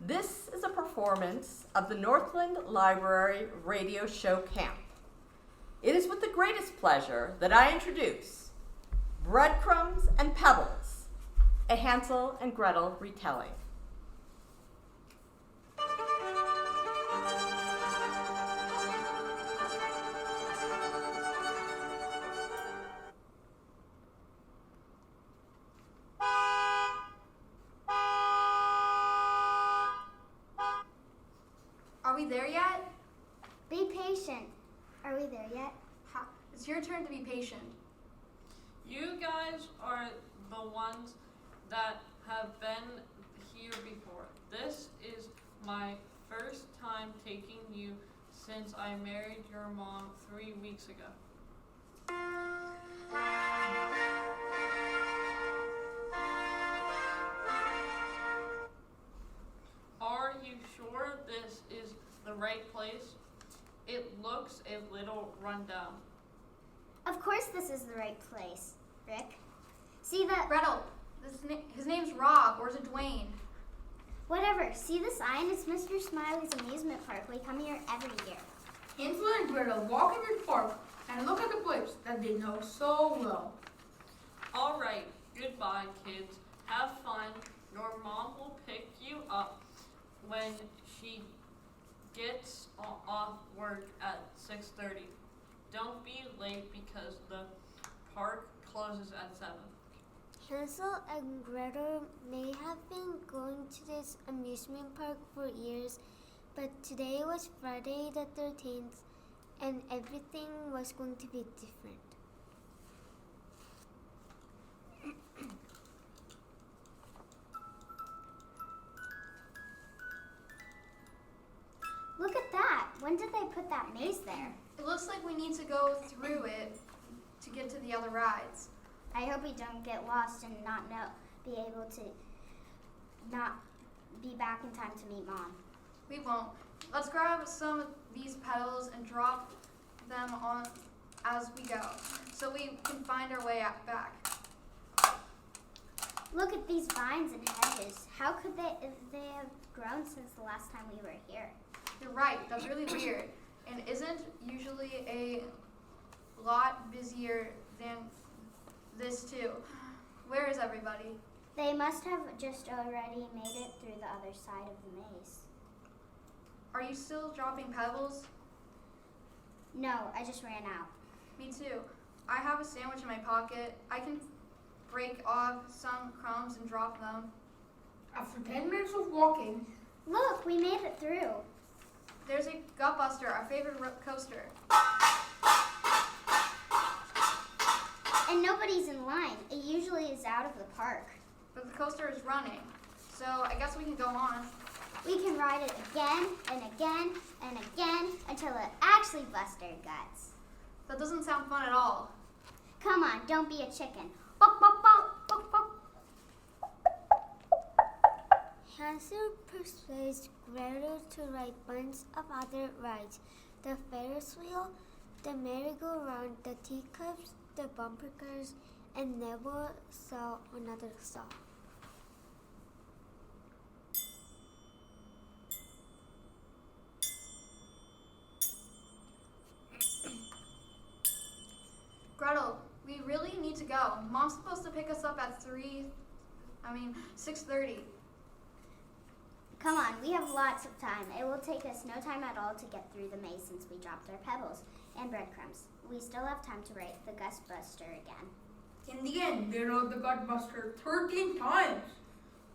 This is a performance of the Northland Library radio show camp. It is with the greatest pleasure that I introduce Breadcrumbs and Pebbles, a Hansel and Gretel retelling. Are we there yet? Be patient. Are we there yet? It's your turn to be patient. You guys are the ones that have been here before. This is my first time taking you since I married your mom 3 weeks ago. Are you sure this is the right place? It looks a little rundown. Of course this is the right place, Rick. See that? Gretel, his name's Rob, or is it Dwayne? Whatever. See the sign? It's Mr. Smiley's amusement park. We come here every year. Hansel and Gretel walk in the park and look at the place that they know so well. All right, goodbye, kids. Have fun. Your mom will pick you up when she gets off work at 6:30. Don't be late because the park closes at 7. Hansel and Gretel may have been going to this amusement park for years, but today was Friday the 13th, and everything was going to be different. Look at that. When did they put that maze there? It looks like we need to go through it to get to the other rides. I hope we don't get lost and be able to not be back in time to meet Mom. We won't. Let's grab some of these petals and drop them on as we go, so we can find our way back. Look at these vines and hedges. How could they have grown since the last time we were here? You're right, that's really weird, and isn't usually a lot busier than this too. Where is everybody? They must have just already made it through the other side of the maze. Are you still dropping pebbles? No, I just ran out. Me too. I have a sandwich in my pocket. I can break off some crumbs and drop them. After 10 minutes of walking, Look, we made it through. There's a Gutbuster, our favorite coaster. And nobody's in line. It usually is out of the park. But the coaster is running, so I guess we can go on. We can ride it again and again and again until it actually busts our guts. That doesn't sound fun at all. Come on, don't be a chicken. Bok, bok, bok, bok, bok. Hansel persuades Gretel to ride bunch of other rides: the Ferris wheel, the merry-go-round, the teacups, the bumper cars, and never saw another saw. Gretel, we really need to go. Mom's supposed to pick us up at 6:30. Come on, we have lots of time. It will take us no time at all to get through the maze since we dropped our pebbles and breadcrumbs. We still have time to ride the Gutbuster again. in the end, they rode the Gutbuster 13 times.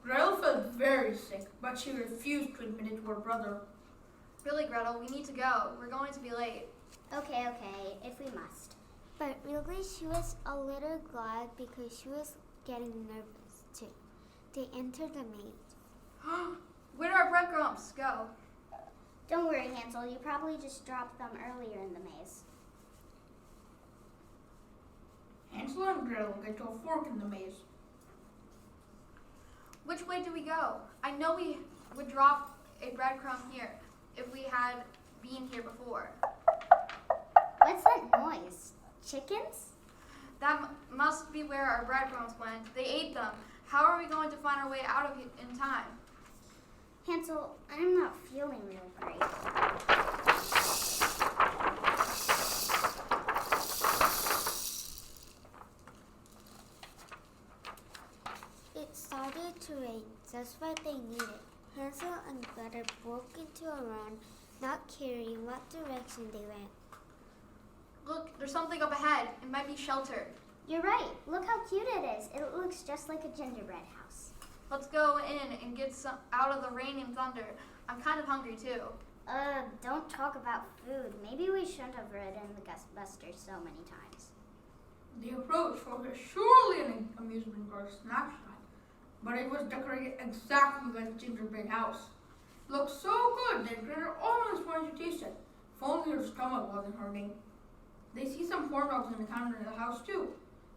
Gretel felt very sick, but she refused to admit it to her brother. Really, Gretel, we need to go. We're going to be late. Okay, if we must. But really, she was a little glad because she was getting nervous too. They entered the maze. Where did our breadcrumbs go? Don't worry, Hansel. You probably just dropped them earlier in the maze. Hansel and Gretel get to a fork in the maze. Which way do we go? I know we would drop a breadcrumb here if we had been here before. What's that noise? Chickens? That must be where our breadcrumbs went. They ate them. How are we going to find our way out of it in time? Hansel, I'm not feeling real great. It started to rain, just what they needed. Hansel and Gretel broke into a run, not caring what direction they went. Look, there's something up ahead. It might be shelter. You're right. Look how cute it is. It looks just like a gingerbread house. Let's go in and get some out of the rain and thunder. I'm kind of hungry too. Don't talk about food. Maybe we shouldn't have ridden the Gustbuster so many times. The approach was surely an amusement park snapshot, but it was decorated exactly like a gingerbread house. It looked so good that Gretel almost wanted to taste it, if only her stomach wasn't hurting. They see some corn dogs on the counter in the house too.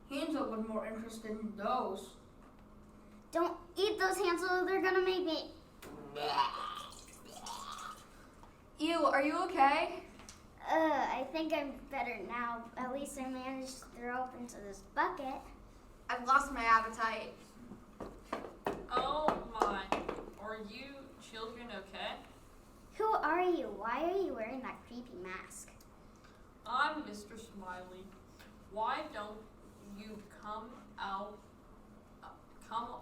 Hansel was more interested in those. Don't eat those, Hansel. They're gonna make me... Ew, are you okay? I think I'm better now. At least I managed to throw up into this bucket. I've lost my appetite. Oh my. Are you children okay? Who are you? Why are you wearing that creepy mask? I'm Mr. Smiley. Why don't you come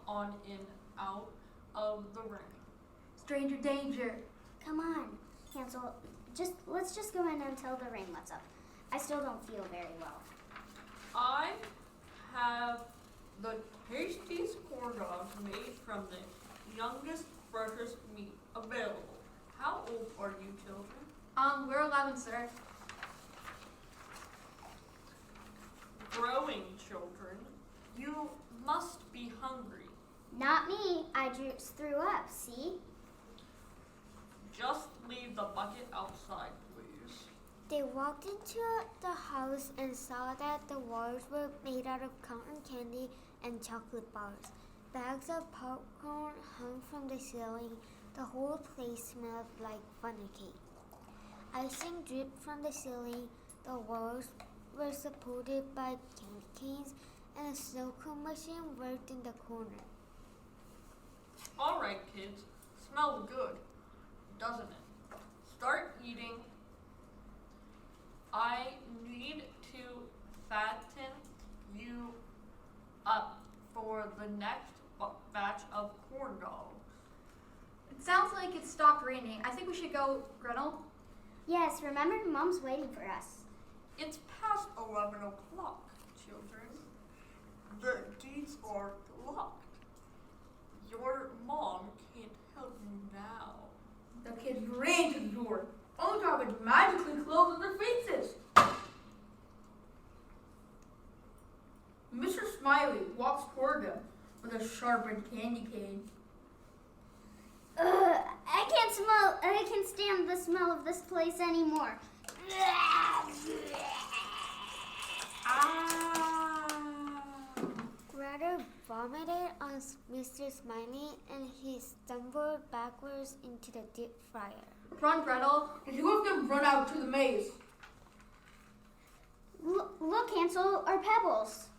on in out of the rain? Stranger danger. Come on, Hansel. Let's just go in until the rain lets up. I still don't feel very well. I have the tastiest corn dogs made from the youngest, freshest meat available. How old are you children? We're 11, sir. Growing children, you must be hungry. Not me. I just threw up, see? Just leave the bucket outside, please. They walked into the house and saw that the walls were made out of cotton candy and chocolate bars. Bags of popcorn hung from the ceiling. The whole place smelled like funnel cake. Icing dripped from the ceiling. The walls were supported by candy canes, and a snow cone machine worked in the corner. All right, kids. Smells good, doesn't it? Start eating. I need to fatten you up for the next batch of corn dogs. It sounds like it stopped raining. I think we should go, Gretel. Yes, remember Mom's waiting for us. It's past 11 o'clock, children. The gates are locked. Your mom can't help you now. The kids ran to the door, only to have it magically closed on their faces. Mr. Smiley walks toward them with a sharpened candy cane. I can't stand the smell of this place anymore. Gretel vomited on Mr. Smiley and he stumbled backwards into the deep fryer. Run, Gretel. The two of them run out to the maze. Look, Hansel, our pebbles.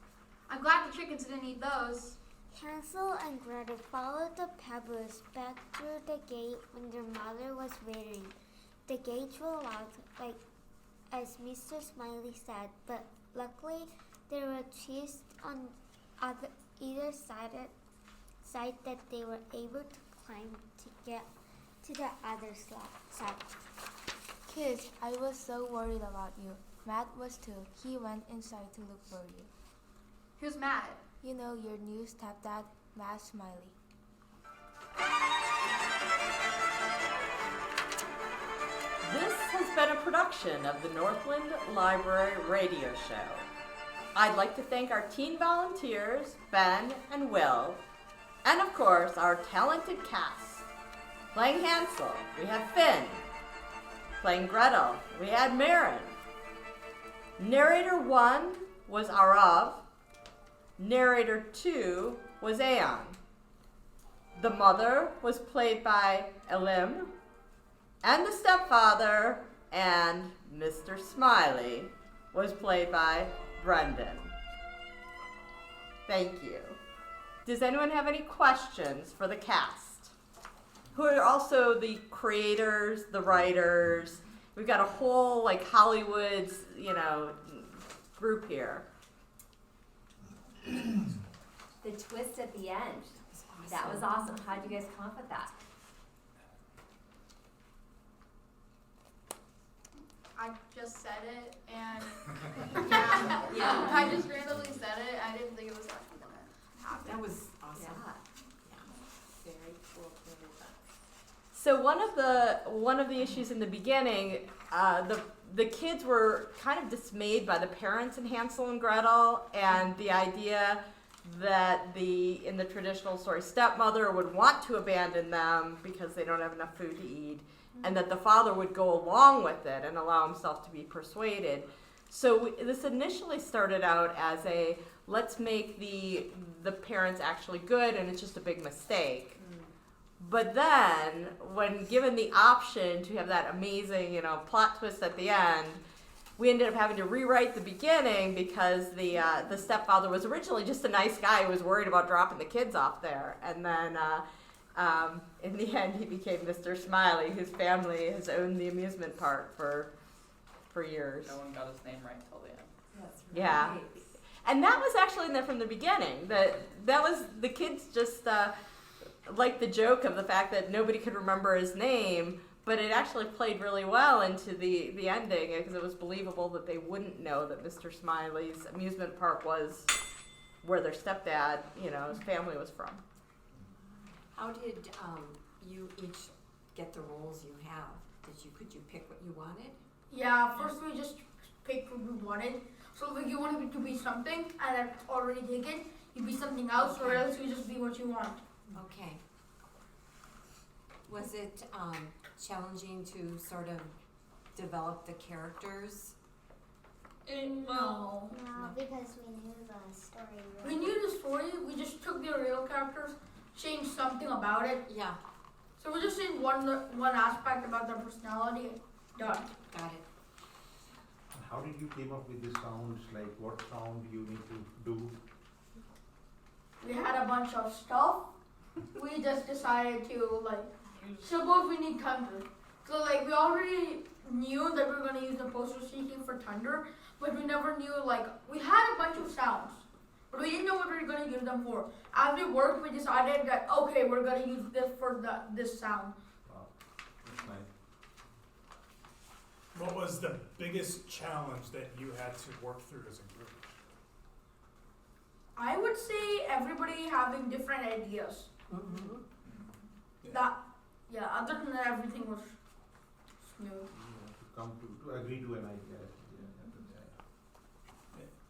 I'm glad the chickens didn't eat those. Hansel and Gretel followed the pebbles back through the gate when their mother was waiting. The gates were locked, like as Mr. Smiley said, but luckily there were trees on either side that they were able to climb to get to the other side. Kids, I was so worried about you. Matt was too. He went inside to look for you. Who's Matt? You know, your new stepdad, Matt Smiley. This has been a production of the Northland Library radio show. I'd like to thank our teen volunteers, Ben and Will, and of course our talented cast. Playing Hansel, we have Finn. Playing Gretel, we had Marin. Narrator 1 was Arav. Narrator 2 was Aeon. The mother was played by Elim. And the stepfather and Mr. Smiley was played by Brendan. Thank you. Does anyone have any questions for the cast? who are also the creators, the writers. We've got a whole like Hollywood's, group here. The twist at the end. That was awesome. How did you guys come up with that? I just said it, and yeah, I just randomly said it. I didn't think it was actually gonna happen. That was awesome. Yeah. Very cool. Very fun. So one of the issues in the beginning, the kids were kind of dismayed by the parents in Hansel and Gretel, and the idea that in the traditional story, stepmother would want to abandon them because they don't have enough food to eat, and that the father would go along with it and allow himself to be persuaded. So this initially started out as let's make the parents actually good, and it's just a big mistake. But then, when given the option to have that amazing, plot twist at the end, we ended up having to rewrite the beginning because the stepfather was originally just a nice guy who was worried about dropping the kids off there, and then in the end he became Mr. Smiley, whose family has owned the amusement park for years. No one got his name right till the end. That's right. Yeah. And that was actually in there from the beginning. That was the kids just liked the joke of the fact that nobody could remember his name, but it actually played really well into the ending because it was believable that they wouldn't know that Mr. Smiley's amusement park was where their stepdad, his family was from. How did you each get the roles you have? Could you pick what you wanted? Yeah, first we just picked what we wanted. So like you wanted it to be something and that's already taken, you be something else, or else you just be what you want. Okay. Was it challenging to sort of develop the characters? No. No, because we knew the story. We knew the story, we just took the real characters, changed something about it. Yeah, So we just changed one aspect about their personality. Done. got it. How did you came up with the sounds? Like what sound you need to do? We had a bunch of stuff. We just decided to suppose we need thunder. So we already knew that we were gonna use the poster seeking for thunder, but we never knew we had a bunch of sounds, but we didn't know what we were gonna use them for. As we worked, we decided that okay, we're gonna use this for this sound. Wow, that's nice. What was the biggest challenge that you had to work through as a group? I would say everybody having different ideas. Mm-hmm. Other than that, everything was smooth. To come to agree to an idea.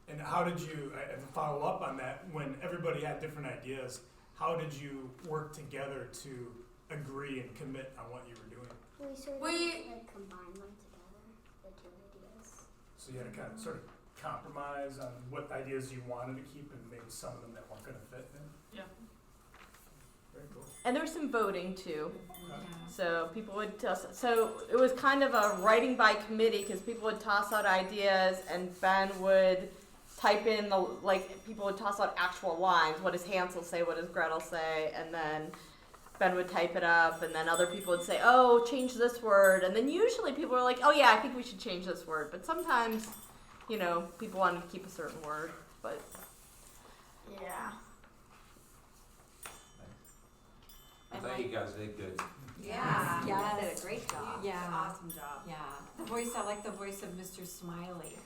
And how did you, to follow up on that, when everybody had different ideas, how did you work together to agree and commit on what you were doing? We sort of combined them together, the two ideas. So you had to kind of sort of compromise on what ideas you wanted to keep and maybe some of them that weren't going to fit in? Yeah. Very cool. And there was some voting too. Yeah. So people would so it was kind of a writing by committee because people would toss out ideas and Ben would type in people would toss out actual lines. What does Hansel say? What does Gretel say? And then Ben would type it up, and then other people would say, "Oh, change this word." And then usually people were like, "Oh yeah, I think we should change this word." But sometimes, people wanted to keep a certain word. But Yeah. I thought you guys did good. Yeah. Yes. You did a great job. Yeah. Awesome job. Yeah. I like the voice of Mr. Smiley.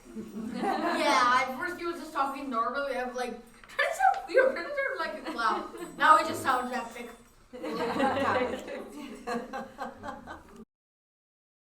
Yeah, at first he was just talking normally. I'm like, trying to sound weird, trying to sound like a clown. Now it just sounds like